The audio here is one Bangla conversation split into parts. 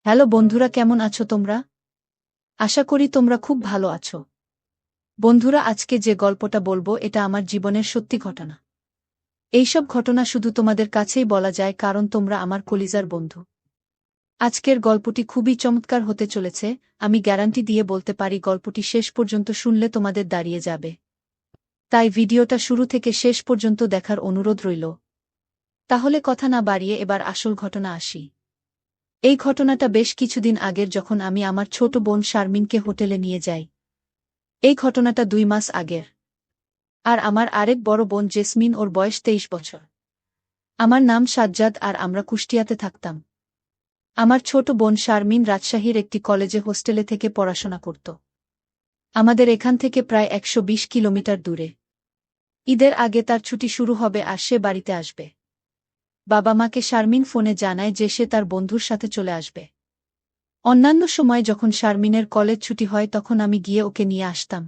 হ্যালো বন্ধুরা, কেমন আছো তোমরা? আশা করি তোমরা খুব ভালো আছো। বন্ধুরা, আজকে যে গল্পটা বলবো এটা আমার জীবনের সত্যি ঘটনা। এইসব ঘটনা শুধু তোমাদের কাছেই বলা যায় কারণ তোমরা আমার কলিজার বন্ধু। আজকের গল্পটি খুবই চমৎকার হতে চলেছে। আমি গ্যারান্টি দিয়ে বলতে পারি গল্পটি শেষ পর্যন্ত শুনলে তোমাদের দাঁড়িয়ে যাবে। তাই ভিডিওটা শুরু থেকে শেষ পর্যন্ত দেখার অনুরোধ রইল। তাহলে কথা না বাড়িয়ে এবার আসল ঘটনা আসি। এই ঘটনাটা বেশ কিছুদিন আগের, যখন আমি আমার ছোট বোন শারমিনকে হোটেলে নিয়ে যাই। এই ঘটনাটা 2 মাস আগের। আর আমার আরেক বড় বোন জেসমিন, ওর বয়স 23 বছর। আমার নাম সাজ্জাদ আর আমরা কুষ্টিয়াতে থাকতাম। আমার ছোট বোন শারমিন রাজশাহীর একটি কলেজে হোস্টেলে থেকে পড়াশোনা করত। আমাদের এখান থেকে প্রায় 120 কিলোমিটার দূরে। ঈদের আগে তার ছুটি শুরু হবে আর সে বাড়িতে আসবে। বাবা মাকে শারমিন ফোনে জানায় যে সে তার বন্ধুর সাথে চলে আসবে। অন্যান্য সময় যখন শারমিনের কলেজ ছুটি হয় তখন আমি গিয়ে ওকে নিয়ে আসতাম।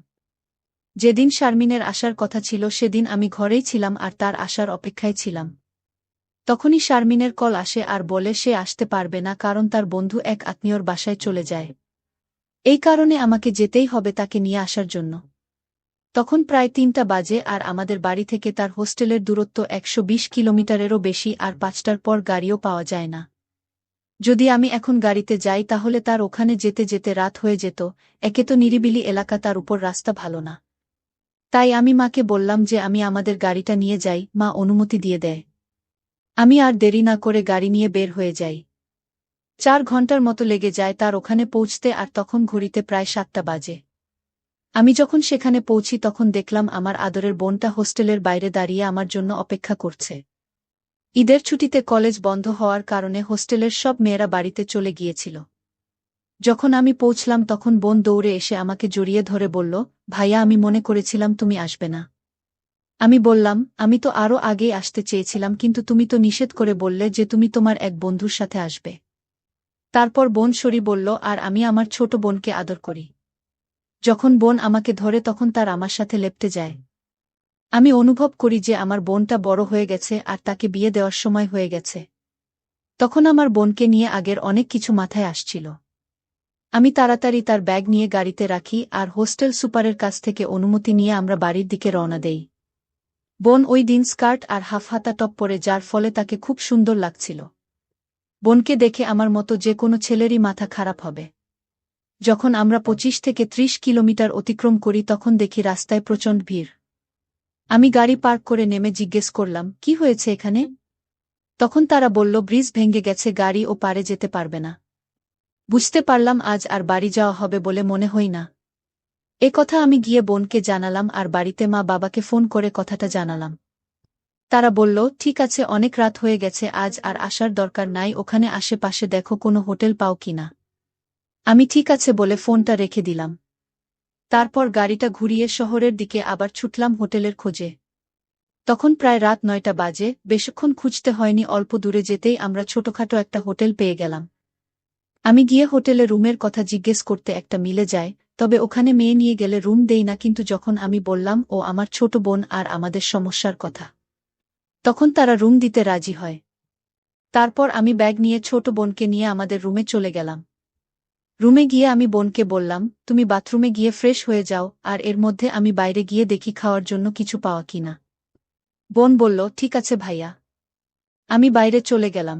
যেদিন শারমিনের আসার কথা ছিল সেদিন আমি ঘরেই ছিলাম আর তার আসার অপেক্ষায় ছিলাম। তখনই শারমিনের কল আসে আর বলে সে আসতে পারবে না কারণ তার বন্ধু এক আত্মীয়র বাসায় চলে যায়। এই কারণে আমাকে যেতেই হবে তাকে নিয়ে আসার জন্য। তখন প্রায় 3টা বাজে আর আমাদের বাড়ি থেকে তার হোস্টেলের দূরত্ব 120 কিলোমিটারেরও বেশি, আর 5টার পর গাড়িও পাওয়া যায় না। যদি আমি এখন গাড়িতে যাই তাহলে তার ওখানে যেতে যেতে রাত হয়ে যেত। একে তো নিরিবিলি এলাকা, তার উপর রাস্তা ভালো না। তাই আমি মাকে বললাম যে আমি আমাদের গাড়িটা নিয়ে যাই। মা অনুমতি দিয়ে দেয়। আমি আর দেরি না করে গাড়ি নিয়ে বের হয়ে যাই। 4 ঘন্টার মতো লেগে যায় তার ওখানে পৌঁছতে, আর তখন ঘড়িতে প্রায় 7টা বাজে। আমি যখন সেখানে পৌঁছি তখন দেখলাম আমার আদরের বোনটা হোস্টেলের বাইরে দাঁড়িয়ে আমার জন্য অপেক্ষা করছে। ঈদের ছুটিতে কলেজ বন্ধ হওয়ার কারণে হোস্টেলের সব মেয়েরা বাড়িতে চলে গিয়েছিল। যখন আমি পৌঁছলাম তখন বোন দৌড়ে এসে আমাকে জড়িয়ে ধরে বলল, ভাইয়া, আমি মনে করেছিলাম তুমি আসবে না। আমি বললাম, আমি তো আরও আগেই আসতে চেয়েছিলাম, কিন্তু তুমি তো নিষেধ করে বললে যে তুমি তোমার এক বন্ধুর সাথে আসবে। তারপর বোন সরি বলল, আর আমি আমার ছোট বোনকে আদর করি। যখন বোন আমাকে ধরে তখন তার আমার সাথে লেপ্টে যায়। আমি অনুভব করি যে আমার বোনটা বড় হয়ে গেছে আর তাকে বিয়ে দেওয়ার সময় হয়ে গেছে। তখন আমার বোনকে নিয়ে আগের অনেক কিছু মাথায় আসছিল। আমি তাড়াতাড়ি তার ব্যাগ নিয়ে গাড়িতে রাখি আর হোস্টেল সুপারের কাছ থেকে অনুমতি নিয়ে আমরা বাড়ির দিকে রওনা দেই। বোন ওই দিন স্কার্ট আর হাফ হাতা টপ পরে, যার ফলে তাকে খুব সুন্দর লাগছিল। বোনকে দেখে আমার মতো যে কোনো ছেলেরই মাথা খারাপ হবে। যখন আমরা 25 থেকে 30 কিলোমিটার অতিক্রম করি তখন দেখি রাস্তায় প্রচণ্ড ভিড়। আমি গাড়ি পার্ক করে নেমে জিজ্ঞেস করলাম, কি হয়েছে এখানে? তখন তারা বলল, ব্রিজ ভেঙে গেছে, গাড়ি ও পারে যেতে পারবে না। বুঝতে পারলাম আজ আর বাড়ি যাওয়া হবে বলে মনে হয় না। এ কথা আমি গিয়ে বোনকে জানালাম আর বাড়িতে মা বাবাকে ফোন করে কথাটা জানালাম। তারা বলল, ঠিক আছে, অনেক রাত হয়ে গেছে, আজ আর আসার দরকার নাই, ওখানে আশেপাশে দেখো কোনো হোটেল পাও কিনা। আমি ঠিক আছে বলে ফোনটা রেখে দিলাম। তারপর গাড়িটা ঘুরিয়ে শহরের দিকে আবার ছুটলাম হোটেলের খোঁজে। তখন প্রায় রাত 9টা বাজে। বেশিক্ষণ খুঁজতে হয়নি, অল্প দূরে যেতেই আমরা ছোটখাটো একটা হোটেল পেয়ে গেলাম। আমি গিয়ে হোটেলে রুমের কথা জিজ্ঞেস করতে একটা মিলে যায়, তবে ওখানে মেয়ে নিয়ে গেলে রুম দেই না, কিন্তু যখন আমি বললাম ও আমার ছোট বোন আর আমাদের সমস্যার কথা, তখন তারা রুম দিতে রাজি হয়। তারপর আমি ব্যাগ নিয়ে ছোট বোনকে নিয়ে আমাদের রুমে চলে গেলাম। রুমে গিয়ে আমি বোনকে বললাম, তুমি বাথরুমে গিয়ে ফ্রেশ হয়ে যাও, আর এর মধ্যে আমি বাইরে গিয়ে দেখি খাওয়ার জন্য কিছু পাওয়া কিনা। বোন বলল, ঠিক আছে ভাইয়া। আমি বাইরে চলে গেলাম।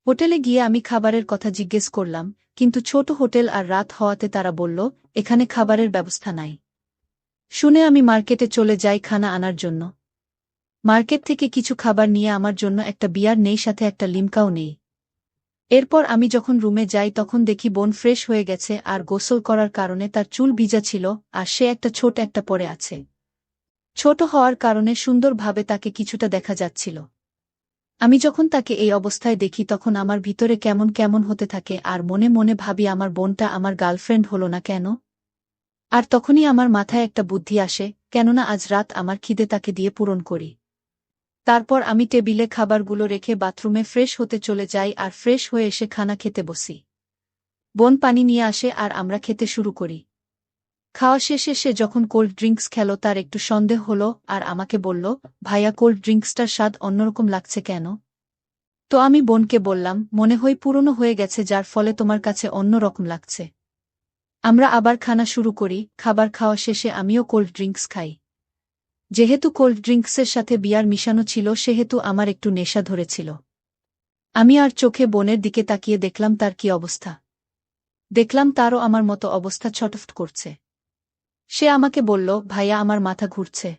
হোটেলে গিয়ে আমি খাবারের কথা জিজ্ঞেস করলাম, কিন্তু ছোট হোটেল আর রাত হওয়াতে তারা বলল, এখানে খাবারের ব্যবস্থা নাই। শুনে আমি মার্কেটে চলে যাই খানা আনার জন্য। মার্কেট থেকে কিছু খাবার নিয়ে আমার জন্য একটা বিয়ার নেই, সাথে একটা লিমকাও নেই। এরপর আমি যখন রুমে যাই তখন দেখি বোন ফ্রেশ হয়ে গেছে আর গোসল করার কারণে তার চুল ভিজা ছিল, আর সে একটা ছোট একটা পরে আছে। ছোট হওয়ার কারণে সুন্দরভাবে তাকে কিছুটা দেখা যাচ্ছিল। আমি যখন তাকে এই অবস্থায় দেখি তখন আমার ভিতরে কেমন কেমন হতে থাকে আর মনে মনে ভাবি, আমার বোনটা আমার গার্লফ্রেন্ড হলো না কেন? আর তখনই আমার মাথায় একটা বুদ্ধি আসে, কেননা আজ রাত আমার খিদে তাকে দিয়ে পূরণ করি। তারপর আমি টেবিলে খাবারগুলো রেখে বাথরুমে ফ্রেশ হতে চলে যাই আর ফ্রেশ হয়ে এসে খানা খেতে বসি। বোন পানি নিয়ে আসে আর আমরা খেতে শুরু করি। খাওয়া শেষে সে যখন কোল্ড ড্রিঙ্কস খেলো তার একটু সন্দেহ হলো আর আমাকে বলল, ভাইয়া, কোল্ড ড্রিঙ্কসটার স্বাদ অন্যরকম লাগছে কেন? তো আমি বোনকে বললাম, মনে হয় পুরনো হয়ে গেছে যার ফলে তোমার কাছে অন্য রকম লাগছে। আমরা আবার খানা শুরু করি, খাবার খাওয়া শেষে আমিও কোল্ড ড্রিঙ্কস খাই। যেহেতু কোল্ড ড্রিঙ্কসের সাথে বিয়ার মিশানো ছিল সেহেতু আমার একটু নেশা ধরেছিল। আমি আর চোখে বোনের দিকে তাকিয়ে দেখলাম তার কি অবস্থা। দেখলাম তারও আমার মতো অবস্থা, ছটফট করছে। সে আমাকে বলল, ভাইয়া আমার মাথা ঘুরছে।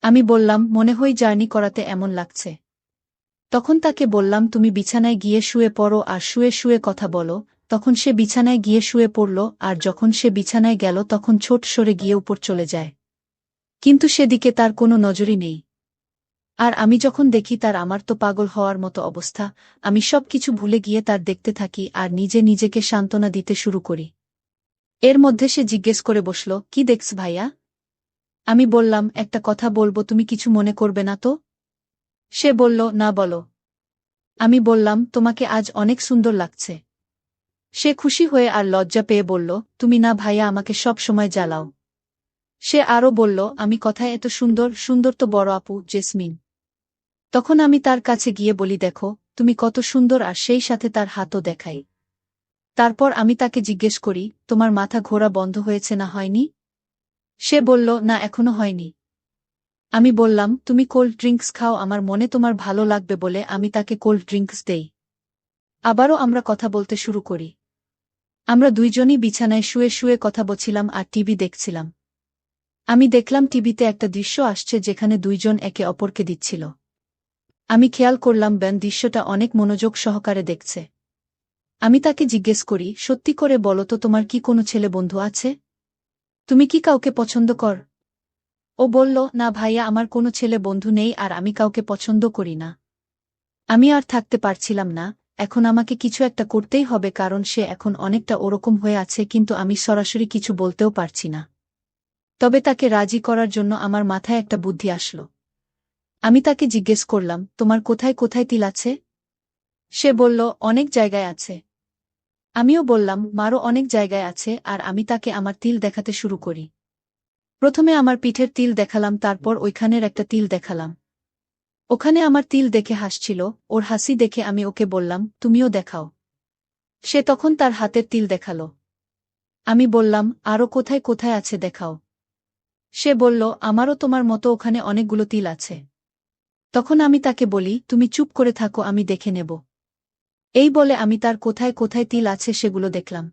আমি বললাম, মনে হয় জার্নি করাতে এমন লাগছে। তখন তাকে বললাম, তুমি বিছানায় গিয়ে শুয়ে পড়ো আর শুয়ে শুয়ে কথা বলো। তখন সে বিছানায় গিয়ে শুয়ে পড়ল, আর যখন সে বিছানায় গেল তখন ছোট সরে গিয়ে উপর চলে যায়। কিন্তু সেদিকে তার কোনো নজরই নেই। আর আমি যখন দেখি তার, আমার তো পাগল হওয়ার মতো অবস্থা। আমি সব কিছু ভুলে গিয়ে তার দেখতে থাকি আর নিজে নিজেকে সান্ত্বনা দিতে শুরু করি। এর মধ্যে সে জিজ্ঞেস করে বসল, কি দেখছ ভাইয়া? আমি বললাম, একটা কথা বলবো, তুমি কিছু মনে করবে না তো? সে বলল, না বলো। আমি বললাম, তোমাকে আজ অনেক সুন্দর লাগছে। সে খুশি হয়ে আর লজ্জা পেয়ে বলল, তুমি না ভাইয়া আমাকে সব সময় জ্বালাও। সে আরও বলল, আমি কথায় এত সুন্দর, সুন্দর তো বড় আপু জেসমিন। তখন আমি তার কাছে গিয়ে বলি, দেখো তুমি কত সুন্দর, আর সেই সাথে তার হাতও দেখাই। তারপর আমি তাকে জিজ্ঞেস করি, তোমার মাথা ঘোরা বন্ধ হয়েছে না হয়নি? সে বলল, না এখনো হয়নি। আমি বললাম, তুমি কোল্ড ড্রিঙ্কস খাও, আমার মনে তোমার ভালো লাগবে বলে আমি তাকে কোল্ড ড্রিঙ্কস দেই। আবারও আমরা কথা বলতে শুরু করি। আমরা দুইজনই বিছানায় শুয়ে শুয়ে কথা বলছিলাম আর টিভি দেখছিলাম। আমি দেখলাম টিভিতে একটা দৃশ্য আসছে যেখানে দুইজন একে অপরকে দিচ্ছিল। আমি খেয়াল করলাম বেন দৃশ্যটা অনেক মনোযোগ সহকারে দেখছে। আমি তাকে জিজ্ঞেস করি, সত্যি করে বলো তো, তোমার কি কোনো ছেলে বন্ধু আছে? তুমি কি কাউকে পছন্দ কর? ও বলল, না ভাইয়া, আমার কোনো ছেলে বন্ধু নেই আর আমি কাউকে পছন্দ করি না। আমি আর থাকতে পারছিলাম না, এখন আমাকে কিছু একটা করতেই হবে, কারণ সে এখন অনেকটা ওরকম হয়ে আছে, কিন্তু আমি সরাসরি কিছু বলতেও পারছি না। তবে তাকে রাজি করার জন্য আমার মাথায় একটা বুদ্ধি আসলো। আমি তাকে জিজ্ঞেস করলাম, তোমার কোথায় কোথায় তিল আছে? সে বলল, অনেক জায়গায় আছে। আমিও বললাম, মারও অনেক জায়গায় আছে, আর আমি তাকে আমার তিল দেখাতে শুরু করি। প্রথমে আমার পিঠের তিল দেখালাম, তারপর ওইখানের একটা তিল দেখালাম। ওখানে আমার তিল দেখে হাসছিল, ওর হাসি দেখে আমি ওকে বললাম, তুমিও দেখাও। সে তখন তার হাতের তিল দেখালো। আমি বললাম, আরও কোথায় কোথায় আছে দেখাও। সে বলল, আমারও তোমার মতো ওখানে অনেকগুলো তিল আছে। তখন আমি তাকে বলি, তুমি চুপ করে থাকো, আমি দেখে নেব। এই বলে আমি তার কোথায় কোথায় তিল আছে সেগুলো দেখলাম।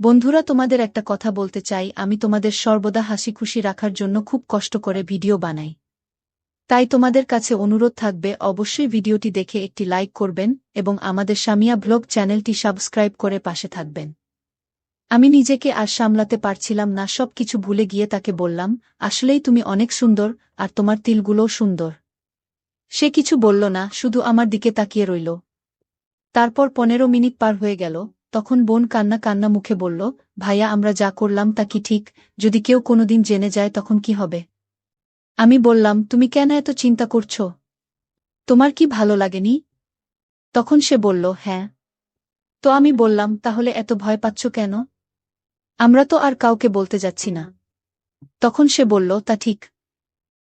বন্ধুরা, তোমাদের একটা কথা বলতে চাই, আমি তোমাদের সর্বদা হাসিখুশি রাখার জন্য খুব কষ্ট করে ভিডিও বানাই। তাই তোমাদের কাছে অনুরোধ থাকবে, অবশ্যই ভিডিওটি দেখে একটি লাইক করবেন এবং আমাদের সামিয়া ব্লগ চ্যানেলটি সাবস্ক্রাইব করে পাশে থাকবেন। আমি নিজেকে আর সামলাতে পারছিলাম না, সব কিছু ভুলে গিয়ে তাকে বললাম, আসলেই তুমি অনেক সুন্দর, আর তোমার তিলগুলোও সুন্দর। সে কিছু বলল না, শুধু আমার দিকে তাকিয়ে রইল। তারপর 15 মিনিট পার হয়ে গেল, তখন বোন কান্না কান্না মুখে বলল, ভাইয়া আমরা যা করলাম তা কি ঠিক? যদি কেউ কোনোদিন জেনে যায় তখন কি হবে? আমি বললাম, তুমি কেন এত চিন্তা করছ? তোমার কি ভালো লাগেনি? তখন সে বলল, হ্যাঁ। তো আমি বললাম, তাহলে এত ভয় পাচ্ছ কেন? আমরা তো আর কাউকে বলতে যাচ্ছি না। তখন সে বলল, তা ঠিক।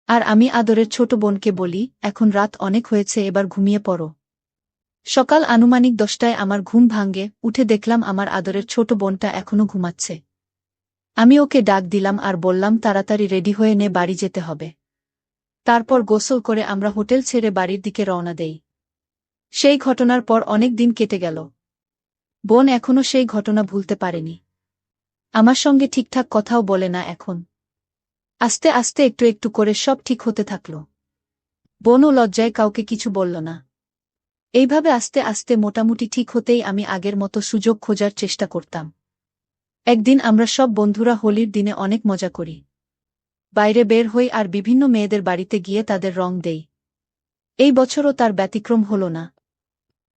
আর আমি আদরের ছোট বোনকে বলি, এখন রাত অনেক হয়েছে, এবার ঘুমিয়ে পড়ো। সকাল আনুমানিক 10টায় আমার ঘুম ভাঙ্গে, উঠে দেখলাম আমার আদরের ছোট বোনটা এখনো ঘুমাচ্ছে। আমি ওকে ডাক দিলাম আর বললাম, তাড়াতাড়ি রেডি হয়ে নে, বাড়ি যেতে হবে। তারপর গোসল করে আমরা হোটেল ছেড়ে বাড়ির দিকে রওনা দেই। সেই ঘটনার পর অনেক দিন কেটে গেল। বোন এখনো সেই ঘটনা ভুলতে পারেনি। আমার সঙ্গে ঠিকঠাক কথাও বলে না এখন। আস্তে আস্তে একটু একটু করে সব ঠিক হতে থাকল। বোনও লজ্জায় কাউকে কিছু বলল না। এইভাবে আস্তে আস্তে মোটামুটি ঠিক হতেই আমি আগের মতো সুযোগ খোঁজার চেষ্টা করতাম। একদিন আমরা সব বন্ধুরা হোলির দিনে অনেক মজা করি। বাইরে বের হই আর বিভিন্ন মেয়েদের বাড়িতে গিয়ে তাদের রং দেই। এই বছরও তার ব্যতিক্রম হল না।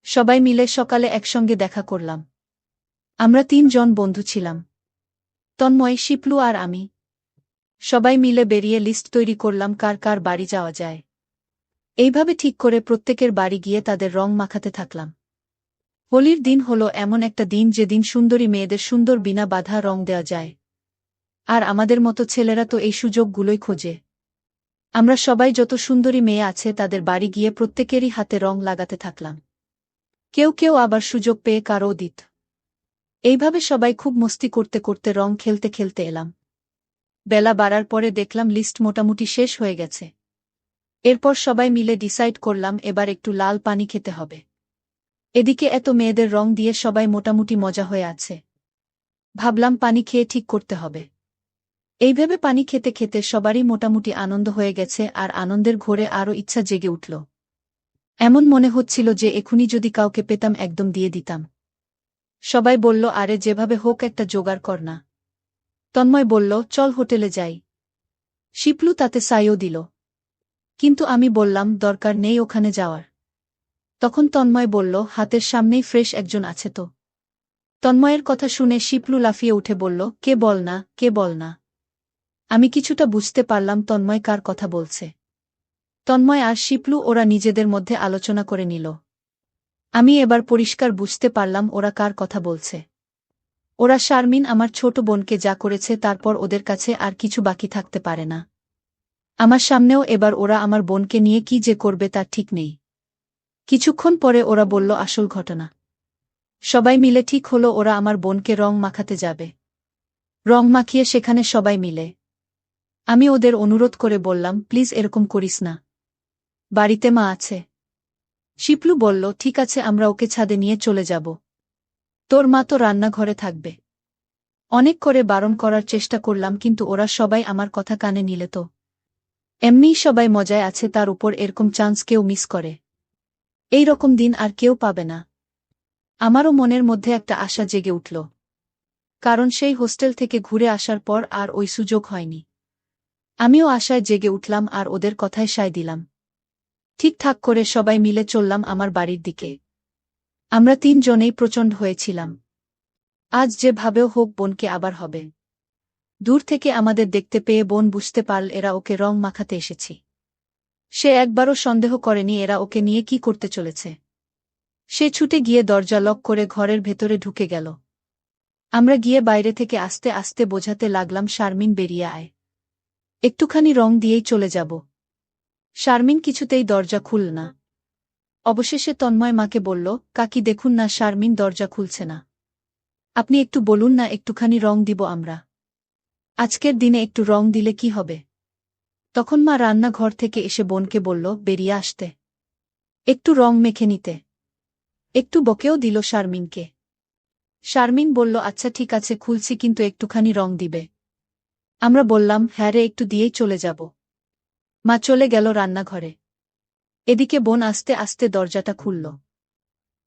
সবাই মিলে সকালে একসঙ্গে দেখা করলাম। আমরা 3 জন বন্ধু ছিলাম, তন্ময়, শিপলু আর আমি। সবাই মিলে বেরিয়ে লিস্ট তৈরি করলাম কার কার বাড়ি যাওয়া যায়। এইভাবে ঠিক করে প্রত্যেকের বাড়ি গিয়ে তাদের রং মাখাতে থাকলাম। হোলির দিন হলো এমন একটা দিন যেদিন সুন্দরী মেয়েদের সুন্দর বিনা বাধা রং দেওয়া যায়। আর আমাদের মতো ছেলেরা তো এই সুযোগগুলোই খোঁজে। আমরা সবাই যত সুন্দরী মেয়ে আছে তাদের বাড়ি গিয়ে প্রত্যেকেরই হাতে রং লাগাতে থাকলাম। কেউ কেউ আবার সুযোগ পেয়ে কারও দিত। এইভাবে সবাই খুব মস্তি করতে করতে রং খেলতে খেলতে এলাম। বেলা বাড়ার পরে দেখলাম লিস্ট মোটামুটি শেষ হয়ে গেছে। এরপর সবাই মিলে ডিসাইড করলাম এবার একটু লাল পানি খেতে হবে। এদিকে এত মেয়েদের রং দিয়ে সবাই মোটামুটি মজা হয়ে আছে। ভাবলাম পানি খেয়ে ঠিক করতে হবে। এইভাবে পানি খেতে খেতে সবারই মোটামুটি আনন্দ হয়ে গেছে আর আনন্দের ঘোরে আরও ইচ্ছা জেগে উঠল। এমন মনে হচ্ছিল যে এখুনি যদি কাউকে পেতাম একদম দিয়ে দিতাম। সবাই বলল, আরে যেভাবে হোক একটা জোগাড় কর না। তন্ময় বলল, চল হোটেলে যাই। শিপলু তাতে সাইও দিল। কিন্তু আমি বললাম, দরকার নেই ওখানে যাওয়ার। তখন তন্ময় বলল, হাতের সামনেই ফ্রেশ একজন আছে তো। তন্ময়ের কথা শুনে শিপলু লাফিয়ে উঠে বলল, কে বল না, কে বল না। আমি কিছুটা বুঝতে পারলাম তন্ময় কার কথা বলছে। তন্ময় আর শিপলু ওরা নিজেদের মধ্যে আলোচনা করে নিল। আমি এবার পরিষ্কার বুঝতে পারলাম ওরা কার কথা বলছে। ওরা শারমিন আমার ছোট বোনকে যা করেছে তারপর ওদের কাছে আর কিছু বাকি থাকতে পারে না। আমার সামনেও এবার ওরা আমার বোনকে নিয়ে কি যে করবে তার ঠিক নেই। কিছুক্ষণ পরে ওরা বলল আসল ঘটনা। সবাই মিলে ঠিক হলো ওরা আমার বোনকে রং মাখাতে যাবে। রং মাখিয়ে সেখানে সবাই মিলে। আমি ওদের অনুরোধ করে বললাম, প্লিজ এরকম করিস না। বাড়িতে মা আছে। শিপলু বলল, ঠিক আছে, আমরা ওকে ছাদে নিয়ে চলে যাব। তোর মা তো রান্নাঘরে থাকবে। অনেক করে বারণ করার চেষ্টা করলাম কিন্তু ওরা সবাই আমার কথা কানে নিলে তো। এমনিই সবাই মজায় আছে, তার উপর এরকম চান্স কেউ মিস করে। এই রকম দিন আর কেউ পাবে না। আমারও মনের মধ্যে একটা আশা জেগে উঠল। কারণ সেই হোস্টেল থেকে ঘুরে আসার পর আর ওই সুযোগ হয়নি। আমিও আশায় জেগে উঠলাম আর ওদের কথায় সায় দিলাম। ঠিকঠাক করে সবাই মিলে চললাম আমার বাড়ির দিকে। আমরা 3 জনেই প্রচণ্ড হয়েছিলাম। আজ যেভাবেও হোক বোনকে আবার হবে। দূর থেকে আমাদের দেখতে পেয়ে বোন বুঝতে পারল এরা ওকে রং মাখাতে এসেছি। সে একবারও সন্দেহ করেনি এরা ওকে নিয়ে কি করতে চলেছে। সে ছুটে গিয়ে দরজা লক করে ঘরের ভেতরে ঢুকে গেল। আমরা গিয়ে বাইরে থেকে আস্তে আস্তে বোঝাতে লাগলাম, শারমিন বেরিয়ে আয়। একটুখানি রং দিয়েই চলে যাব। শারমিন কিছুতেই দরজা খুলল না। অবশেষে তন্ময় মাকে বলল, কাকি দেখুন না, শারমিন দরজা খুলছে না। আপনি একটু বলুন না, একটুখানি রং দিব আমরা। আজকের দিনে একটু রং দিলে কি হবে। তখন মা রান্নাঘর থেকে এসে বোনকে বলল, বেরিয়ে আসতে, একটু রং মেখে নিতে। একটু বকেও দিল শারমিনকে। শারমিন বলল, আচ্ছা ঠিক আছে খুলছি, কিন্তু একটুখানি রং দিবে। আমরা বললাম, হ্যাঁ রে, একটু দিয়েই চলে যাব। মা চলে গেল রান্নাঘরে। এদিকে বোন আস্তে আস্তে দরজাটা খুলল।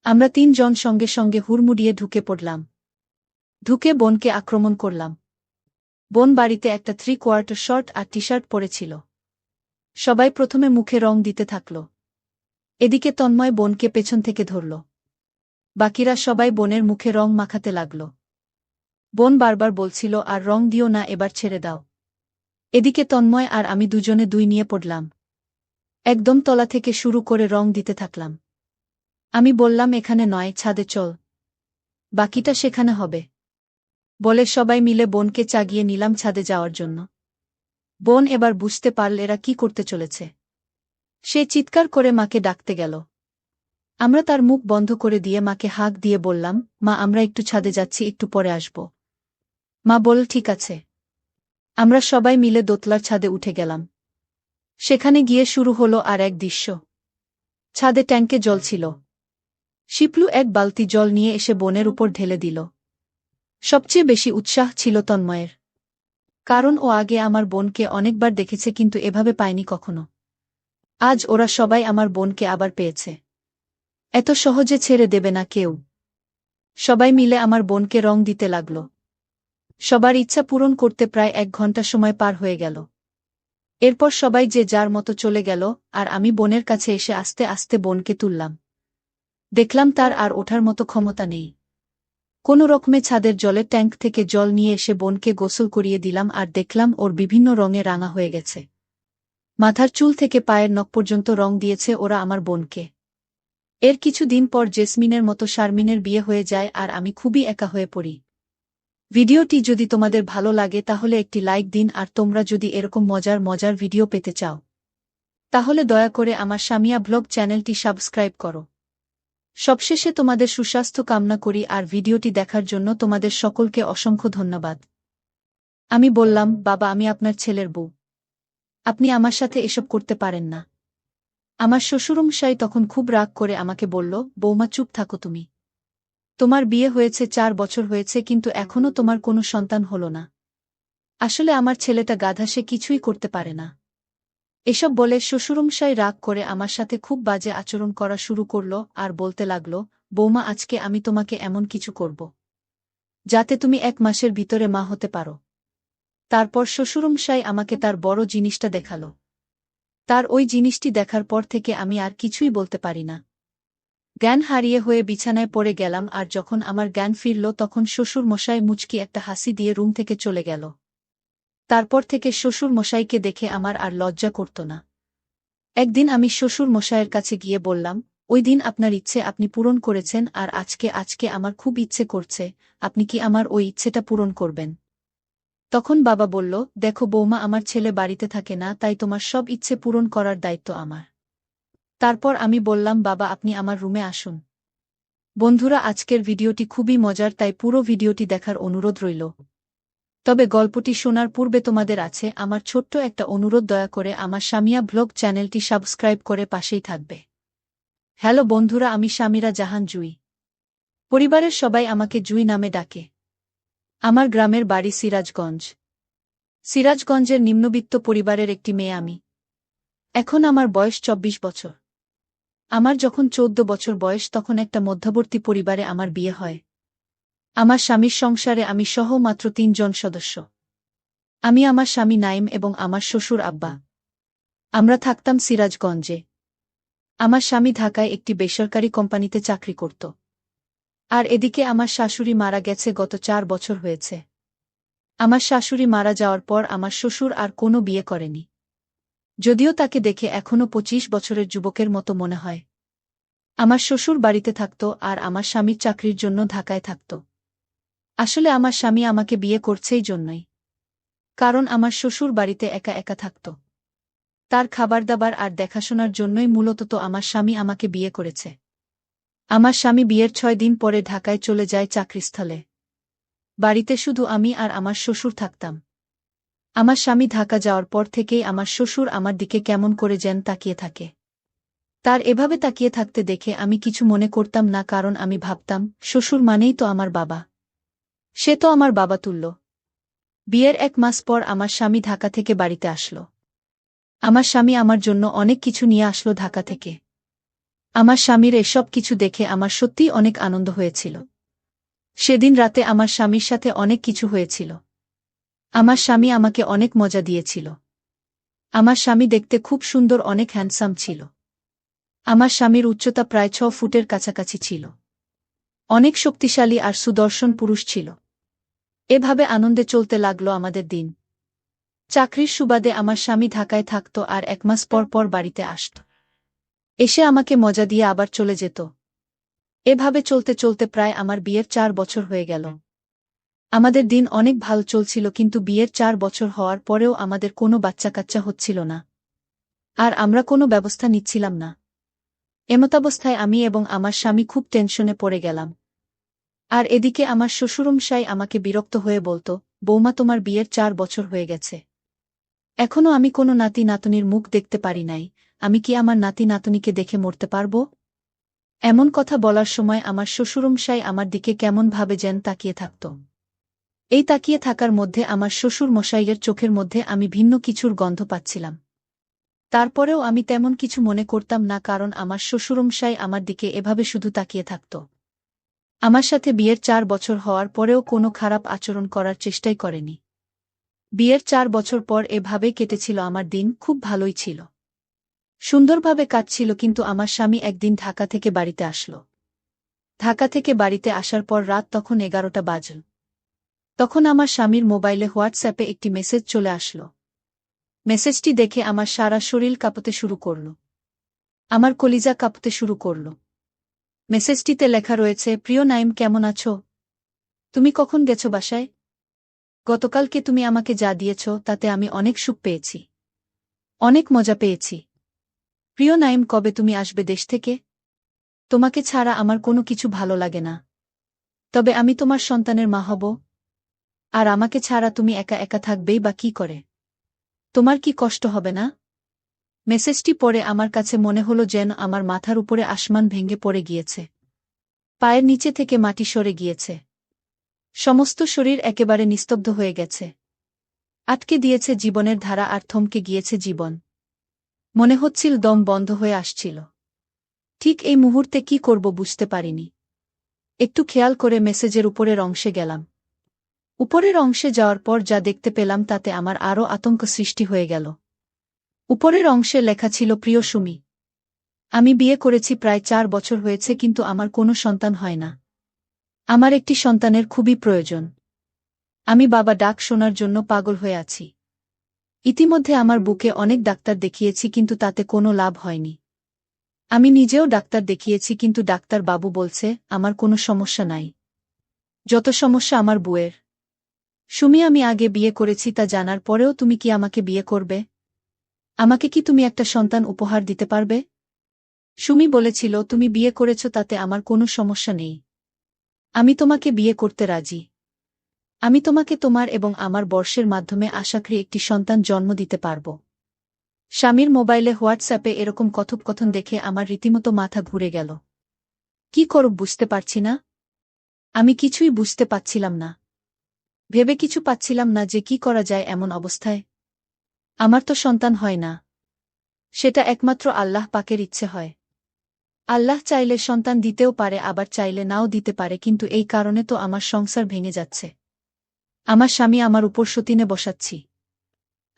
আমরা 3 জন সঙ্গে সঙ্গে হুড়মুড়িয়ে ঢুকে পড়লাম। ঢুকে বোনকে আক্রমণ করলাম। বোন বাড়িতে একটা 3/4 শর্ট আর টি-শার্ট পরেছিল। সবাই প্রথমে মুখে রং দিতে থাকল। এদিকে তন্ময় বোনকে পেছন থেকে ধরল। বাকিরা সবাই বোনের মুখে রং মাখাতে লাগল। বোন বারবার বলছিল, আর রং দিও না, এবার ছেড়ে দাও। এদিকে তন্ময় আর আমি দুজনে দুই নিয়ে পড়লাম। একদম তলা থেকে শুরু করে রং দিতে থাকলাম। আমি বললাম, এখানে নয়, ছাদে চল, বাকিটা সেখানে হবে। বলে সবাই মিলে বোনকে চাগিয়ে নিলাম ছাদে যাওয়ার জন্য। বোন এবার বুঝতে পারল এরা কি করতে চলেছে। সে চিৎকার করে মাকে ডাকতে গেল। আমরা তার মুখ বন্ধ করে দিয়ে মাকে হাঁক দিয়ে বললাম, মা আমরা একটু ছাদে যাচ্ছি, একটু পরে আসব। মা বলল, ঠিক আছে। আমরা সবাই মিলে দোতলার ছাদে উঠে গেলাম। সেখানে গিয়ে শুরু হলো আর এক দৃশ্য। ছাদে ট্যাঙ্কে জল ছিল। শিপলু এক বালতি জল নিয়ে এসে বোনের উপর ঢেলে দিল। সবচেয়ে বেশি উৎসাহ ছিল তন্ময়ের। কারণ ও আগে আমার বোনকে অনেকবার দেখেছে কিন্তু এভাবে পায়নি কখনো। আজ ওরা সবাই আমার বোনকে আবার পেয়েছে। এত সহজে ছেড়ে দেবে না কেউ। সবাই মিলে আমার বোনকে রং দিতে লাগল। সবার ইচ্ছা পূরণ করতে প্রায় 1 ঘন্টা সময় পার হয়ে গেল। এরপর সবাই যে যার মতো চলে গেল আর আমি বোনের কাছে এসে আস্তে আস্তে বোনকে তুললাম। দেখলাম তার আর ওঠার মতো ক্ষমতা নেই। কোনো রকমে ছাদের জলের ট্যাঙ্ক থেকে জল নিয়ে এসে বোনকে গোসল করিয়ে দিলাম আর দেখলাম ওর বিভিন্ন রঙে রাঙা হয়ে গেছে। মাথার চুল থেকে পায়ের নখ পর্যন্ত রং দিয়েছে ওরা আমার বোনকে। এর কিছুদিন পর জেসমিনের মতো শারমিনের বিয়ে হয়ে যায় আর আমি খুবই একা হয়ে পড়ি। ভিডিওটি যদি তোমাদের ভালো লাগে তাহলে একটি লাইক দিন আর তোমরা যদি এরকম মজার মজার ভিডিও পেতে চাও তাহলে দয়া করে আমার সামিয়া ব্লগ চ্যানেলটি সাবস্ক্রাইব করো। সবশেষে তোমাদের সুস্বাস্থ্য কামনা করি আর ভিডিওটি দেখার জন্য তোমাদের সকলকে অসংখ্য ধন্যবাদ। আমি বললাম, বাবা আমি আপনার ছেলের বউ। আপনি আমার সাথে এসব করতে পারেন না। আমার শ্বশুরমশাই তখন খুব রাগ করে আমাকে বলল, বৌমা চুপ থাকো তুমি। তোমার বিয়ে হয়েছে 4 বছর হয়েছে কিন্তু এখনো তোমার কোনো সন্তান হলো না। আসলে আমার ছেলেটা গাধা, সে কিছুই করতে পারে না। এসব বলে শ্বশুরমশাই রাগ করে আমার সাথে খুব বাজে আচরণ করা শুরু করল আর বলতে লাগল, বৌমা আজকে আমি তোমাকে এমন কিছু করব যাতে তুমি 1 মাসের ভিতরে মা হতে পারো। তারপর শ্বশুরমশাই আমাকে তার বড় জিনিসটা দেখাল। তার ওই জিনিসটি দেখার পর থেকে আমি আর কিছুই বলতে পারি না। জ্ঞান হারিয়ে হয়ে বিছানায় পড়ে গেলাম আর যখন আমার জ্ঞান ফিরল তখন শ্বশুর মশাই মুচকি একটা হাসি দিয়ে রুম থেকে চলে গেল। তারপর থেকে শ্বশুর মশাইকে দেখে আমার আর লজ্জা করত না। একদিন আমি শ্বশুর মশাইয়ের কাছে গিয়ে বললাম, ওই দিন আপনার ইচ্ছে আপনি পূরণ করেছেন আর আজকে আমার খুব ইচ্ছে করছে, আপনি কি আমার ওই ইচ্ছেটা পূরণ করবেন? তখন বাবা বলল, দেখো বৌমা আমার ছেলে বাড়িতে থাকে না, তাই তোমার সব ইচ্ছে পূরণ করার দায়িত্ব আমার। তারপর আমি বললাম, বাবা আপনি আমার রুমে আসুন। বন্ধুরা আজকের ভিডিওটি খুবই মজার, তাই পুরো ভিডিওটি দেখার অনুরোধ রইল। তবে গল্পটি শোনার পূর্বে তোমাদের আছে আমার ছোট্ট একটা অনুরোধ, দয়া করে আমার সামিয়া ব্লগ চ্যানেলটি সাবস্ক্রাইব করে পাশেই থাকবে। হ্যালো বন্ধুরা, আমি সামিরা জাহান জুই। পরিবারের সবাই আমাকে জুই নামে ডাকে। আমার গ্রামের বাড়ি সিরাজগঞ্জ। সিরাজগঞ্জের নিম্নবিত্ত পরিবারের একটি মেয়ে আমি। এখন আমার বয়স 24 বছর। আমার যখন 14 বছর বয়স তখন একটা মধ্যবর্তী পরিবারে আমার বিয়ে হয়। আমার স্বামীর সংসারে আমি সহ মাত্র 3 জন সদস্য। আমি, আমার স্বামী নাইম এবং আমার শ্বশুর আব্বা। আমরা থাকতাম সিরাজগঞ্জে। আমার স্বামী ঢাকায় একটি বেসরকারি কোম্পানিতে চাকরি করত। আর এদিকে আমার শাশুড়ি মারা গেছে, গত 4 বছর হয়েছে। আমার শাশুড়ি মারা যাওয়ার পর আমার শ্বশুর আর কোনো বিয়ে করেনি। যদিও তাকে দেখে এখনও 25 বছরের যুবকের মতো মনে হয়। আমার শ্বশুর বাড়িতে থাকত আর আমার স্বামীর চাকরির জন্য ঢাকায় থাকত। আসলে আমার স্বামী আমাকে বিয়ে করছেই জন্যই। কারণ আমার শ্বশুর বাড়িতে একা একা থাকত। তার খাবারদাবার আর দেখাশোনার জন্যই মূলত তো আমার স্বামী আমাকে বিয়ে করেছে। আমার স্বামী বিয়ের 6 দিন পরে ঢাকায় চলে যায় চাকরিস্থলে। বাড়িতে শুধু আমি আর আমার শ্বশুর থাকতাম। আমার স্বামী ঢাকা যাওয়ার পর থেকেই আমার শ্বশুর আমার দিকে কেমন করে যেন তাকিয়ে থাকে। তার এভাবে তাকিয়ে থাকতে দেখে আমি কিছু মনে করতাম না, কারণ আমি ভাবতাম শ্বশুর মানেই তো আমার বাবা। সে তো আমার বাবা তুল্য। বিয়ের 1 মাস পর আমার স্বামী ঢাকা থেকে বাড়িতে আসলো। আমার স্বামী আমার জন্য অনেক কিছু নিয়ে আসলো ঢাকা থেকে। আমার স্বামীর এসব কিছু দেখে আমার সত্যিই অনেক আনন্দ হয়েছিল। সেদিন রাতে আমার স্বামীর সাথে অনেক কিছু হয়েছিল। আমার স্বামী আমাকে অনেক মজা দিয়েছিল। আমার স্বামী দেখতে খুব সুন্দর, অনেক হ্যান্ডসাম ছিল। আমার স্বামীর উচ্চতা প্রায় 6 ফুটের কাছাকাছি ছিল। অনেক শক্তিশালী আর সুদর্শন পুরুষ ছিল। এভাবে আনন্দে চলতে লাগলো আমাদের দিন। চাকরির সুবাদে আমার স্বামী ঢাকায় থাকত আর 1 মাস পর পর বাড়িতে আসত। এসে আমাকে মজা দিয়ে আবার চলে যেত। এভাবে চলতে চলতে প্রায় আমার বিয়ের 4 বছর হয়ে গেল। আমাদের দিন অনেক ভালো চলছিল, কিন্তু বিয়ের 4 বছর হওয়ার পরেও আমাদের কোনো বাচ্চা কাচ্চা হচ্ছিল না। আর আমরা কোনো ব্যবস্থা নিচ্ছিলাম না। এমতাবস্থায় আমি এবং আমার স্বামী খুব টেনশনে পড়ে গেলাম। আর এদিকে আমার শ্বশুরমশাই আমাকে বিরক্ত হয়ে বলত, বৌমা তোমার বিয়ের 4 বছর হয়ে গেছে। এখনো আমি কোনো নাতি নাতনির মুখ দেখতে পারি নাই, আমি কি আমার নাতি নাতনিকে দেখে মরতে পারব? এমন কথা বলার সময় আমার শ্বশুরমশাই আমার দিকে কেমনভাবে যেন তাকিয়ে থাকত। এই তাকিয়ে থাকার মধ্যে আমার শ্বশুর মশাইয়ের চোখের মধ্যে আমি ভিন্ন কিছুর গন্ধ পাচ্ছিলাম। তারপরেও আমি তেমন কিছু মনে করতাম না, কারণ আমার শ্বশুরমশাই আমার দিকে এভাবে শুধু তাকিয়ে থাকত। আমার সাথে বিয়ের 4 বছর হওয়ার পরেও কোনো খারাপ আচরণ করার চেষ্টাই করেনি। বিয়ের 4 বছর পর এভাবেই কেটেছিল আমার দিন, খুব ভালোই ছিল। সুন্দরভাবে কাটছিল, কিন্তু আমার স্বামী একদিন ঢাকা থেকে বাড়িতে আসলো। ঢাকা থেকে বাড়িতে আসার পর রাত তখন 11টা বাজল। তখন আমার স্বামীর মোবাইলে হোয়াটসঅ্যাপে একটি মেসেজ চলে আসলো। মেসেজটি দেখে আমার সারা শরীর কাঁপতে শুরু করল। আমার কলিজা কাঁপতে শুরু করল। মেসেজটিতে লেখা রয়েছে, প্রিয় নাইম কেমন আছো? তুমি কখন গেছো বাসায়? গতকালকে তুমি আমাকে যা দিয়েছ তাতে আমি অনেক সুখ পেয়েছি। অনেক মজা পেয়েছি। প্রিয় নাইম, কবে তুমি আসবে দেশ থেকে? তোমাকে ছাড়া আমার কোনো কিছু ভালো লাগে না। তবে আমি তোমার সন্তানের মা হব। আর আমাকে ছাড়া তুমি একা একা থাকবেই বা কি করে? তোমার কি কষ্ট হবে না? মেসেজটি পড়ে আমার কাছে মনে হলো যেন আমার মাথার উপরে আসমান ভেঙে পড়ে গিয়েছে। পায়ের নিচে থেকে মাটি সরে গিয়েছে। সমস্ত শরীর একেবারে নিস্তব্ধ হয়ে গেছে। আটকে দিয়েছে জীবনের ধারা আর থমকে গিয়েছে জীবন। মনে হচ্ছিল দম বন্ধ হয়ে আসছিল। ঠিক এই মুহূর্তে কি করব বুঝতে পারিনি। একটু খেয়াল করে মেসেজের উপরের অংশে গেলাম। উপরের অংশে যাওয়ার পর যা দেখতে পেলাম তাতে আমার আরও আতঙ্ক সৃষ্টি হয়ে গেল। উপরের অংশে লেখা ছিল, প্রিয় সুমি, আমি বিয়ে করেছি, প্রায় 4 বছর হয়েছে, কিন্তু আমার কোনো সন্তান হয় না। আমার একটি সন্তানের খুবই প্রয়োজন। আমি বাবা ডাক শোনার জন্য পাগল হয়ে আছি। ইতিমধ্যে আমার বুকে অনেক ডাক্তার দেখিয়েছি, কিন্তু তাতে কোনো লাভ হয়নি। আমি নিজেও ডাক্তার দেখিয়েছি, কিন্তু ডাক্তার বাবু বলছে আমার কোনো সমস্যা নাই। যত সমস্যা আমার বউয়ের। সুমি, আমি আগে বিয়ে করেছি তা জানার পরেও তুমি কি আমাকে বিয়ে করবে? আমাকে কি তুমি একটা সন্তান উপহার দিতে পারবে? সুমি বলেছিল, তুমি বিয়ে করেছ তাতে আমার কোনো সমস্যা নেই। আমি তোমাকে বিয়ে করতে রাজি। আমি তোমাকে তোমার এবং আমার বর্ষের মাধ্যমে আশা করি একটি সন্তান জন্ম দিতে পারব। স্বামীর মোবাইলে হোয়াটসঅ্যাপে এরকম কথোপকথন দেখে আমার রীতিমতো মাথা ঘুরে গেল। কি করব বুঝতে পারছি না। আমি কিছুই বুঝতে পাচ্ছিলাম না। ভেবে কিছু পাচ্ছিলাম না যে কি করা যায় এমন অবস্থায়। আমার তো সন্তান হয় না। সেটা একমাত্র আল্লাহ পাকের ইচ্ছে হয়। আল্লাহ চাইলে সন্তান দিতেও পারে, আবার চাইলে নাও দিতে পারে, কিন্তু এই কারণে তো আমার সংসার ভেঙে যাচ্ছে। আমার স্বামী আমার উপর সতীনে বসাচ্ছি।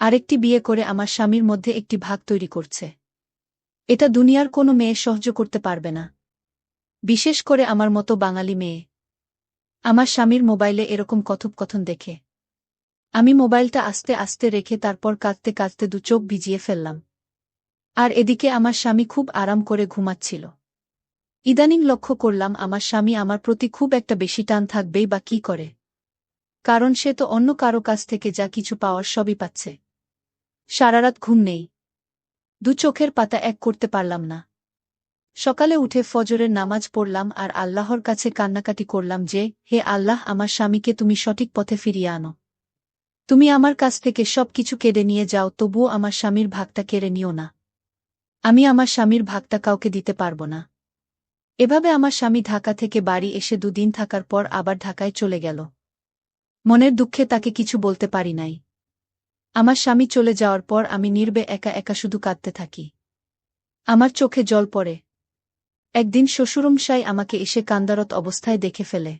আরেকটি বিয়ে করে আমার স্বামীর মধ্যে একটি ভাগ তৈরি করছে। এটা দুনিয়ার কোনো মেয়ে সহ্য করতে পারবে না, বিশেষ করে আমার মতো বাঙালি মেয়ে। আমার স্বামীর মোবাইলে এরকম কথোপকথন দেখে আমি মোবাইলটা আস্তে আস্তে রেখে তারপর কাঁদতে কাঁদতে 2 চোখ ভিজিয়ে ফেললাম। আর এদিকে আমার স্বামী খুব আরাম করে ঘুমাচ্ছিল। ইদানিং লক্ষ্য করলাম আমার স্বামী আমার প্রতি খুব একটা বেশি টান থাকবেই বা কি করে, কারণ সে তো অন্য কারো কাছ থেকে যা কিছু পাওয়ার সবই পাচ্ছে। সারারাত ঘুম নেই, 2 চোখের পাতা এক করতে পারলাম না। সকালে উঠে ফজরের নামাজ পড়লাম আর আল্লাহর কাছে কান্নাকাটি করলাম যে, হে আল্লাহ, আমার স্বামীকে তুমি সঠিক পথে ফিরিয়ে আনো। তুমি আমার কাছ থেকে সব কিছু কেড়ে নিয়ে যাও, তবুও আমার স্বামীর ভাগটা কেড়ে নিও না। আমি আমার স্বামীর ভাগটা কাউকে দিতে পারব না। এভাবে আমার স্বামী ঢাকা থেকে বাড়ি এসে 2 দিন থাকার পর আবার ঢাকায় চলে গেল। মনের দুঃখে তাকে কিছু বলতে পারি নাই। আমার স্বামী চলে যাওয়ার পর আমি নীরবে একা একা শুধু কাঁদতে থাকি। আমার চোখে জল পড়ে। একদিন শ্বশুরমশাই আমাকে এসে কান্দারত অবস্থায় দেখে ফেলে।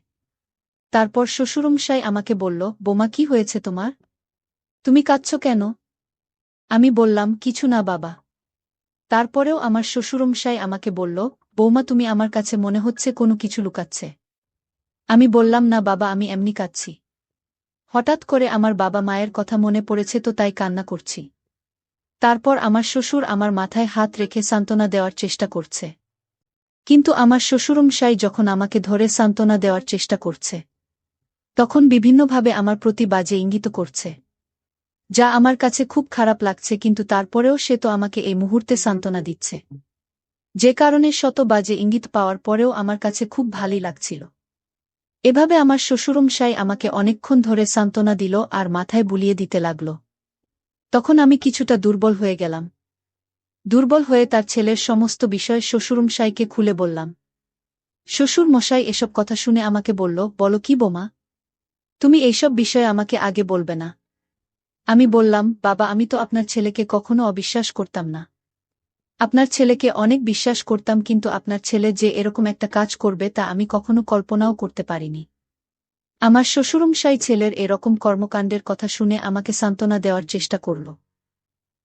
তারপর শ্বশুরমশাই আমাকে বলল, বোমা, কি হয়েছে তোমার? তুমি কাঁদছ কেন? আমি বললাম, কিছু না বাবা। তারপরেও আমার শ্বশুরমশাই আমাকে বলল, বৌমা, তুমি আমার কাছে মনে হচ্ছে কোনো কিছু লুকাচ্ছে। আমি বললাম, না বাবা, আমি এমনি কাঁদছি। হঠাৎ করে আমার বাবা মায়ের কথা মনে পড়েছে তো তাই কান্না করছি। তারপর আমার শ্বশুর আমার মাথায় হাত রেখে সান্ত্বনা দেওয়ার চেষ্টা করছে। কিন্তু আমার শ্বশুরমশাই যখন আমাকে ধরে সান্ত্বনা দেওয়ার চেষ্টা করছে, তখন বিভিন্নভাবে আমার প্রতি বাজে ইঙ্গিত করছে, যা আমার কাছে খুব খারাপ লাগছে, কিন্তু তারপরেও সে তো আমাকে এই মুহূর্তে সান্ত্বনা দিচ্ছে। যে কারণে শত বাজে ইঙ্গিত পাওয়ার পরেও আমার কাছে খুব ভালোই লাগছিল। এভাবে আমার শ্বশুরমশাই আমাকে অনেকক্ষণ ধরে সান্ত্বনা দিল আর মাথায় বুলিয়ে দিতে লাগল। তখন আমি কিছুটা দুর্বল হয়ে গেলাম। দুর্বল হয়ে তার ছেলের সমস্ত বিষয় শ্বশুরমশাইকে খুলে বললাম। শ্বশুর মশাই এসব কথা শুনে আমাকে বলল, বলো কি বোমা, তুমি এইসব বিষয়ে আমাকে আগে বলবে না? আমি বললাম, বাবা, আমি তো আপনার ছেলেকে কখনো অবিশ্বাস করতাম না। আপনার ছেলেকে অনেক বিশ্বাস করতাম, কিন্তু আপনার ছেলে যে এরকম একটা কাজ করবে তা আমি কখনো কল্পনাও করতে পারিনি। আমার শ্বশুরমশাই ছেলের এরকম কর্মকাণ্ডের কথা শুনে আমাকে সান্ত্বনা দেওয়ার চেষ্টা করল।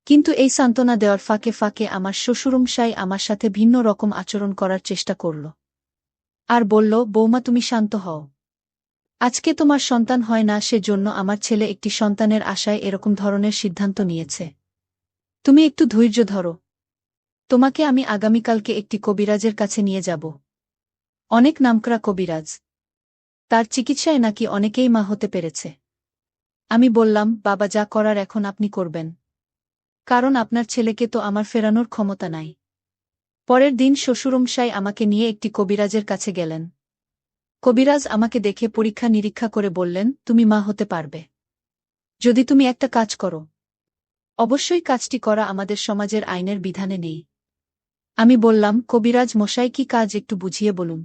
কিন্তু এই সান্ত্বনা দেওয়ার ফাঁকে ফাঁকে আমার শ্বশুরমশাই আমার সাথে ভিন্ন রকম আচরণ করার চেষ্টা করল। আর বলল, বৌমা, তুমি শান্ত হও। আজকে তোমার সন্তান হয় না, সেজন্য আমার ছেলে একটি সন্তানের আশায় এরকম ধরনের সিদ্ধান্ত নিয়েছে। তুমি একটু ধৈর্য ধরো। তোমাকে আমি আগামীকালকে একটি কবিরাজের কাছে নিয়ে যাব। অনেক নামকরা কবিরাজ। তার চিকিৎসায় নাকি অনেকেই মা হতে পেরেছে। আমি বললাম, বাবা, যা করার এখন আপনি করবেন। কারণ আপনার ছেলেকে তো আমার ফেরানোর ক্ষমতা নাই। পরের দিন শ্বশুরমশাই আমাকে নিয়ে একটি কবিরাজের কাছে গেলেন। কবিরাজ আমাকে দেখে পরীক্ষা নিরীক্ষা করে বললেন, তুমি মা হতে পারবে যদি তুমি একটা কাজ করো। অবশ্যই কাজটি করা আমাদের সমাজের আইনের বিধানে নেই। আমি বললাম, কবিরাজ মশাই কি কাজ একটু বুঝিয়ে বলুন।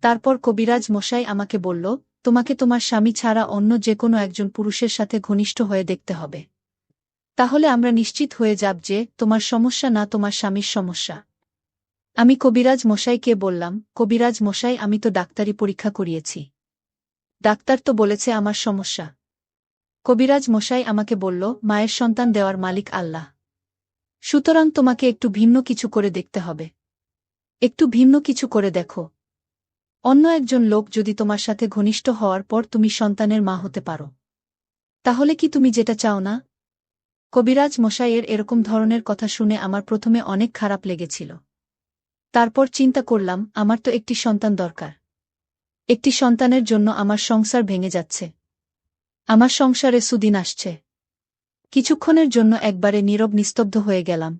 তারপর কবিরাজ মশাই আমাকে বলল, তোমাকে তোমার স্বামী ছাড়া অন্য যে কোনো একজন পুরুষের সাথে ঘনিষ্ঠ হয়ে দেখতে হবে। তাহলে আমরা নিশ্চিত হয়ে যাব যে তোমার সমস্যা না তোমার স্বামীর সমস্যা। আমি কবিরাজ মশাইকে বললাম, কবিরাজ মশাই আমি তো ডাক্তারি পরীক্ষা করিয়েছি, ডাক্তার তো বলেছে আমার সমস্যা। কবিরাজ মশাই আমাকে বলল, মায়ের সন্তান দেওয়ার মালিক আল্লাহ, সুতরাং তোমাকে একটু ভিন্ন কিছু করে দেখতে হবে। একটু ভিন্ন কিছু করে দেখো। অন্য একজন লোক যদি তোমার সাথে ঘনিষ্ঠ হওয়ার পর তুমি সন্তানের মা হতে পারো, তাহলে কি তুমি যেটা চাও না? কবিরাজ মশাইয়ের এরকম ধরনের কথা শুনে আমার প্রথমে অনেক খারাপ লেগেছিল। তারপর চিন্তা করলাম, আমার তো একটি সন্তান দরকার। একটি সন্তানের জন্য আমার সংসার ভেঙে যাচ্ছে। আমার সংসারে সুদিন আসছে। কিছুক্ষণের জন্য একবারে নীরব নিস্তব্ধ হয়ে গেলাম।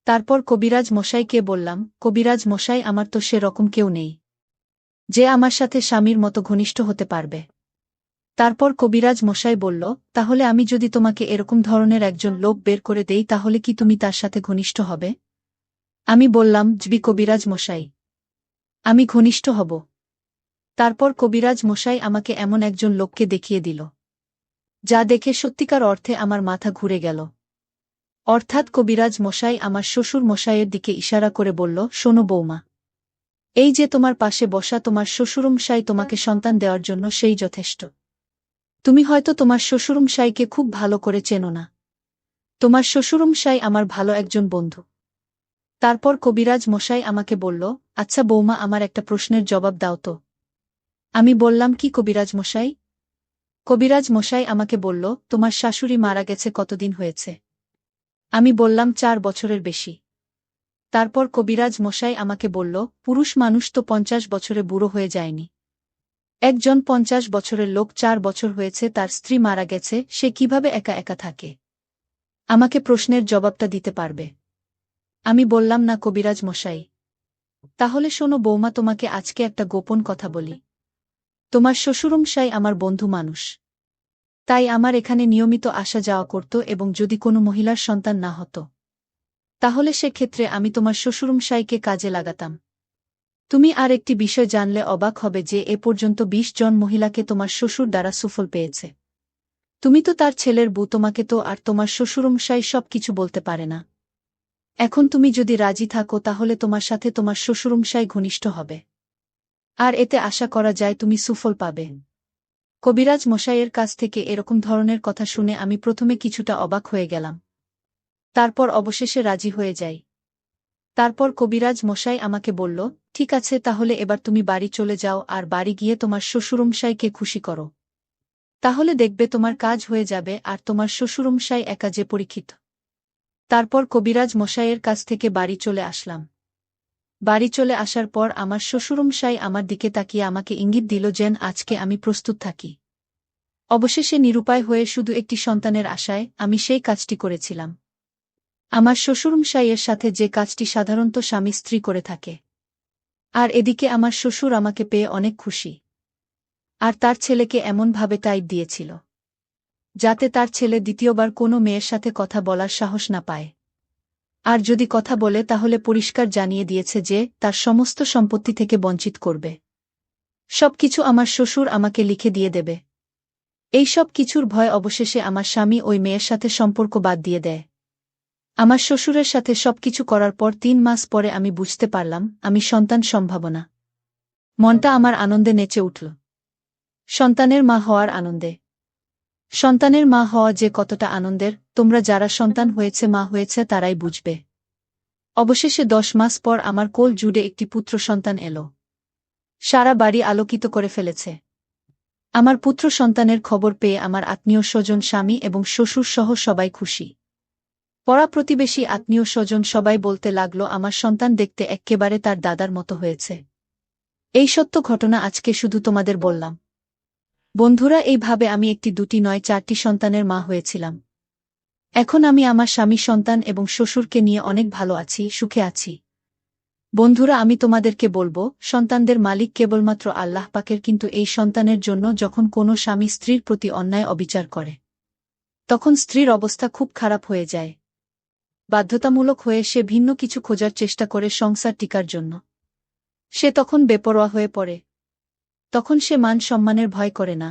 তারপর কবিরাজ মশাইকে বললাম, কবিরাজ মশাই আমার তো সে রকম কেউ নেই যে আমার সাথে স্বামীর মতো ঘনিষ্ঠ হতে পারবে। তারপর কবিরাজ মশাই বলল, তাহলে আমি যদি তোমাকে এরকম ধরনের একজন লোক বের করে দেই তাহলে কি তুমি তার সাথে ঘনিষ্ঠ হবে? আমি বললাম, জি কবিরাজ মশাই, আমি ঘনিষ্ঠ হব। তারপর কবিরাজ মশাই আমাকে এমন একজন লোককে দেখিয়ে দিল, যা দেখে সত্যিকার অর্থে আমার মাথা ঘুরে গেল। অর্থাৎ কবিরাজ মশাই আমার শ্বশুর মশাইয়ের দিকে ইশারা করে বলল, শোনো বৌমা, এই যে তোমার পাশে বসা তোমার শ্বশুরমশাই তোমাকে সন্তান দেওয়ার জন্য সেই যথেষ্ট। তুমি হয়তো তোমার শ্বশুরমশাইকে খুব ভালো করে চেনো না। তোমার শ্বশুরমশাই আমার ভালো একজন বন্ধু। তারপর কবিরাজ মশাই আমাকে বলল, আচ্ছা বৌমা, আমার একটা প্রশ্নের জবাব দাও তো। আমি বললাম, কি কবিরাজ মশাই? কবিরাজ মশাই আমাকে বলল, তোমার শাশুড়ি মারা গেছে কতদিন হয়েছে? আমি বললাম, 4 বছরের বেশি। তারপর কবিরাজ মশাই আমাকে বলল, পুরুষ মানুষ তো 50 বছরে বুড়ো হয়ে যায়নি। একজন 50 বছরের লোক 4 বছর হয়েছে তার স্ত্রী মারা গেছে, সে কিভাবে একা একা থাকে? আমাকে প্রশ্নের জবাবটা দিতে পারবে? আমি বললাম, না কবিরাজ মশাই। তাহলে শোনো বৌমা, তোমাকে আজকে একটা গোপন কথা বলি। তোমার শ্বশুরমশাই আমার বন্ধু মানুষ। তাই আমার এখানে নিয়মিত আসা যাওয়া করত এবং যদি কোনো মহিলার সন্তান না হতো, তাহলে সেক্ষেত্রে আমি তোমার শ্বশুরমশাইকে কাজে লাগাতাম। তুমি আর একটি বিষয় জানলে অবাক হবে যে এ পর্যন্ত 20 জন মহিলাকে তোমার শ্বশুর দ্বারা সুফল পেয়েছে। তুমি তো তার ছেলের বউ, তোমাকে তো আর তোমার শ্বশুরমশাই সব কিছু বলতে পারে না। এখন তুমি যদি রাজি থাকো তাহলে তোমার সাথে তোমার শ্বশুরমশাই ঘনিষ্ঠ হবে, আর এতে আশা করা যায় তুমি সুফল পাবে। কবিরাজ মশাইয়ের কাছ থেকে এরকম ধরনের কথা শুনে আমি প্রথমে কিছুটা অবাক হয়ে গেলাম, তারপর অবশেষে রাজি হয়ে যাই। তারপর কবিরাজ মশাই আমাকে বলল, ঠিক আছে, তাহলে এবার তুমি বাড়ি চলে যাও আর বাড়ি গিয়ে তোমার শ্বশুরমশাইকে খুশি করো। তাহলে দেখবে তোমার কাজ হয়ে যাবে আর তোমার শ্বশুরমশাই একা যে পরীক্ষিত। তারপর কবিরাজ মশাইয়ের কাছ থেকে বাড়ি চলে আসলাম। বাড়ি চলে আসার পর আমার শ্বশুরমশাই আমার দিকে তাকিয়ে আমাকে ইঙ্গিত দিল যেন আজকে আমি প্রস্তুত থাকি। অবশেষে নিরুপায় হয়ে শুধু একটি সন্তানের আশায় আমি সেই কাজটি করেছিলাম। আমার শ্বশুরমশাইয়ের সাথে যে কাজটি সাধারণত স্বামী স্ত্রী করে থাকে। আর এদিকে আমার শ্বশুর আমাকে পেয়ে অনেক খুশি। আর তার ছেলেকে এমনভাবে টাইট দিয়েছিল যাতে তার ছেলে দ্বিতীয়বার কোনো মেয়ের সাথে কথা বলার সাহস না পায়। আর যদি কথা বলে তাহলে পরিষ্কার জানিয়ে দিয়েছে যে তার সমস্ত সম্পত্তি থেকে বঞ্চিত করবে। সবকিছু আমার শ্বশুর আমাকে লিখে দিয়ে দেবে। এই সব কিছুর ভয় অবশেষে আমার স্বামী ওই মেয়ের সাথে সম্পর্ক বাদ দিয়ে দেয়। আমার শ্বশুরের সাথে সবকিছু করার পর 3 মাস পরে আমি বুঝতে পারলাম আমি সন্তান সম্ভাবনা। মনটা আমার আনন্দে নেচে উঠল। সন্তানের মা হওয়ার আনন্দে। সন্তানের মা হওয়া যে কতটা আনন্দের তোমরা যারা সন্তান হয়েছে মা হয়েছে তারাই বুঝবে। অবশেষে 10 মাস পর আমার কোল জুড়ে একটি পুত্র সন্তান এলো। সারা বাড়ি আলোকিত করে ফেলেছে। আমার পুত্র সন্তানের খবর পেয়ে আমার আত্মীয় স্বজন, স্বামী এবং শ্বশুর সহ সবাই খুশি। পড়া প্রতিবেশী, আত্মীয় স্বজন সবাই বলতে লাগলো আমার সন্তান দেখতে এক্কেবারে তার দাদার মতো হয়েছে। এই সত্য ঘটনা আজকে শুধু তোমাদের বললাম। বন্ধুরা, এইভাবে আমি একটি, দুটি নয়, 4টি সন্তানের মা হয়েছিলাম। এখন আমি আমার স্বামী, সন্তান এবং শ্বশুরকে নিয়ে অনেক ভালো আছি, সুখে আছি। বন্ধুরা, আমি তোমাদেরকে বলবো, সন্তানদের মালিক কেবলমাত্র আল্লাহ পাকের, কিন্তু এই সন্তানের জন্য যখন কোনো স্বামী স্ত্রীর প্রতি অন্যায় অবিচার করে, তখন স্ত্রীর অবস্থা খুব খারাপ হয়ে যায়। বাধ্যতামূলক হয়ে সে ভিন্ন কিছু খোঁজার চেষ্টা করে সংসার টিকার জন্য। সে তখন বেপরোয়া হয়ে পড়ে। তখন সে মান সম্মানের ভয় করে না।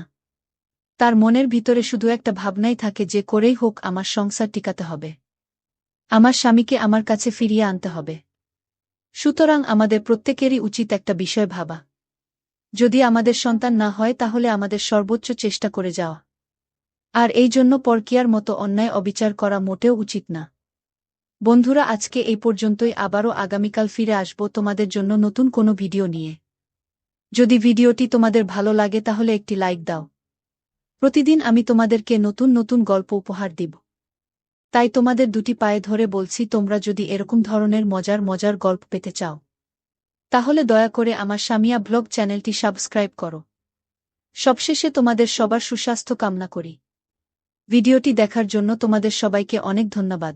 তার মনের ভিতরে শুধু একটা ভাবনাই থাকে যে করেই হোক আমার সংসার টিকাতে হবে, আমার স্বামীকে আমার কাছে ফিরিয়ে আনতে হবে। সুতরাং আমাদের প্রত্যেকেরই উচিত একটা বিষয় ভাবা, যদি আমাদের সন্তান না হয় তাহলে আমাদের সর্বোচ্চ চেষ্টা করে যাওয়া। আর এই জন্য পরকীয়ার মতো অন্যায় অবিচার করা মোটেও উচিত না। বন্ধুরা, আজকে এই পর্যন্তই। আবারও আগামীকাল ফিরে আসব তোমাদের জন্য নতুন কোনো ভিডিও নিয়ে। যদি ভিডিওটি তোমাদের ভালো লাগে তাহলে একটি লাইক দাও। প্রতিদিন আমি তোমাদেরকে নতুন নতুন গল্প উপহার দিব। তাই তোমাদের দুটি পায়ে ধরে বলছি, তোমরা যদি এরকম ধরনের মজার মজার গল্প পেতে চাও, তাহলে দয়া করে আমার সামিয়া ব্লগ চ্যানেলটি সাবস্ক্রাইব করো। সবশেষে তোমাদের সবার সুস্বাস্থ্য কামনা করি। ভিডিওটি দেখার জন্য তোমাদের সবাইকে অনেক ধন্যবাদ।